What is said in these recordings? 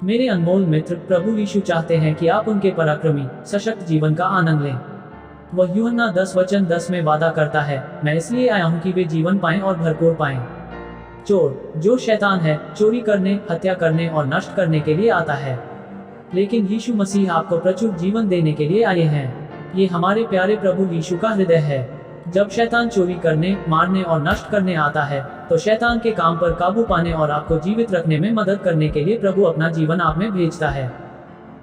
मेरे अनमोल मित्र, प्रभु यीशु चाहते हैं कि आप उनके पराक्रमी सशक्त जीवन का आनंद लें। वह यूहन्ना 10:10 में वादा करता है, मैं इसलिए आया हूँ कि वे जीवन पाएं और भरपूर पाएं। चोर, जो शैतान है, चोरी करने, हत्या करने और नष्ट करने के लिए आता है, लेकिन यीशु मसीह आपको प्रचुर जीवन देने के लिए आए हैं। ये हमारे प्यारे प्रभु यीशु का हृदय है। जब शैतान चोरी करने, मारने और नष्ट करने आता है, तो शैतान के काम पर काबू पाने और आपको जीवित रखने में मदद करने के लिए प्रभु अपना जीवन आप में भेजता है।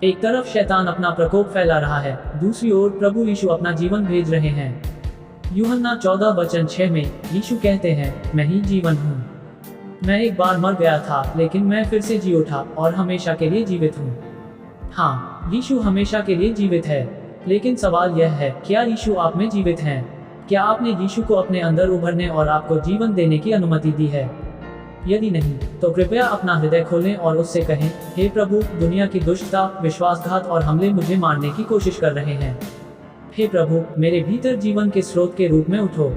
एक तरफ शैतान अपना प्रकोप फैला रहा है, दूसरी ओर प्रभु यीशु अपना जीवन भेज रहे हैं। यूहन्ना 14:6 में यीशु कहते हैं, मैं ही जीवन हूँ। मैं एक बार मर गया था, लेकिन मैं फिर से जी उठा और हमेशा के लिए जीवित हूँ। हाँ, यीशु हमेशा के लिए जीवित है। लेकिन सवाल यह है, क्या यीशु आप में जीवित हैं? क्या आपने यीशु को अपने अंदर उभरने और आपको जीवन देने की अनुमति दी है? यदि नहीं, तो कृपया अपना हृदय खोलें और उससे कहें, हे प्रभु, दुनिया की दुष्टता, विश्वासघात और हमले मुझे मारने की कोशिश कर रहे हैं। हे प्रभु, मेरे भीतर जीवन के स्रोत के रूप में उठो।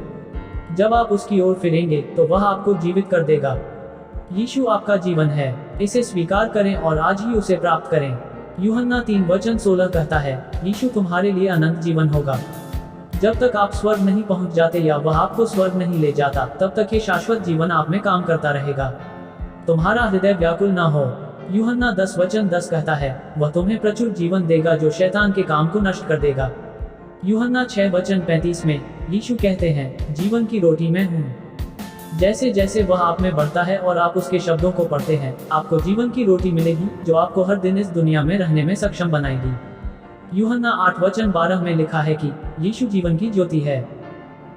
जब आप उसकी ओर फिरेंगे, तो वह आपको जीवित कर देगा। यीशु आपका जीवन है, इसे स्वीकार करें और आज ही उसे प्राप्त करें। यूहन्ना 3:16 कहता है, यीशु तुम्हारे लिए अनंत जीवन होगा। जब तक आप स्वर्ग नहीं पहुंच जाते या वह आपको स्वर्ग नहीं ले जाता, तब तक ये शाश्वत जीवन आप में काम करता रहेगा। तुम्हारा हृदय व्याकुल न हो। यूहन्ना 10:10 कहता है, वह तुम्हें प्रचुर जीवन देगा जो शैतान के काम को नष्ट कर देगा। यूहन्ना 6:35 में यीशु कहते हैं, जीवन की रोटी मैं हूँ। जैसे जैसे वह आप में बढ़ता है और आप उसके शब्दों को पढ़ते हैं, आपको जीवन की रोटी मिलेगी जो आपको हर दिन इस दुनिया में रहने में सक्षम बनाएगी। यूहन्ना 8:12 में लिखा है कि यीशु जीवन की ज्योति है।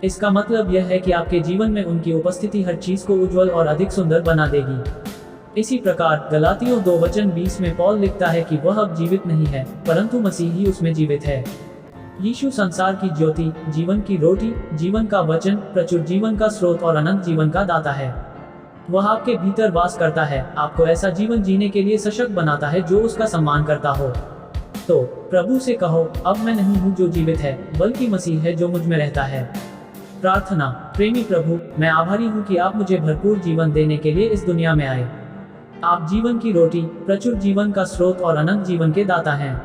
इसका मतलब यह है कि आपके जीवन में उनकी उपस्थिति हर चीज को उज्जवल और अधिक सुंदर बना देगी। इसी प्रकार गलातियों 2:20 में पौल लिखता है कि वह अब जीवित नहीं है, परंतु मसीह ही उसमें जीवित है। यीशु संसार की ज्योति, जीवन की रोटी, जीवन का वचन, प्रचुर जीवन का स्रोत और अनंत जीवन का दाता है। वह आपके भीतर वास करता है, आपको ऐसा जीवन जीने के लिए सशक्त बनाता है जो उसका सम्मान करता हो। तो प्रभु से कहो, अब मैं नहीं हूँ जो जीवित है, बल्कि मसीह है जो मुझ में रहता है। प्रार्थना। प्रेमी प्रभु, मैं आभारी हूँ कि आप मुझे भरपूर जीवन देने के लिए इस दुनिया में आए। आप जीवन की रोटी, प्रचुर जीवन का स्रोत और अनंत जीवन के दाता हैं।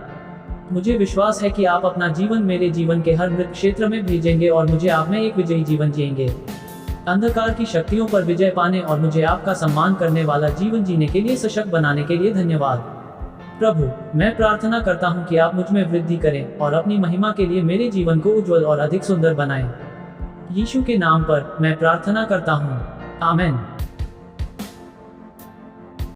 मुझे विश्वास है कि आप अपना जीवन मेरे जीवन के हर मृत क्षेत्र में भेजेंगे और मुझे आप में एक विजयी जीवन जिएंगे। अंधकार की शक्तियों पर विजय पाने और मुझे आपका सम्मान करने वाला जीवन जीने के लिए सशक्त बनाने के लिए धन्यवाद। प्रभु, मैं प्रार्थना करता हूँ कि आप मुझ में वृद्धि करें और अपनी महिमा के लिए मेरे जीवन को उज्जवल और अधिक सुंदर बनाएं। यीशु के नाम पर मैं प्रार्थना करता हूँ, आमीन।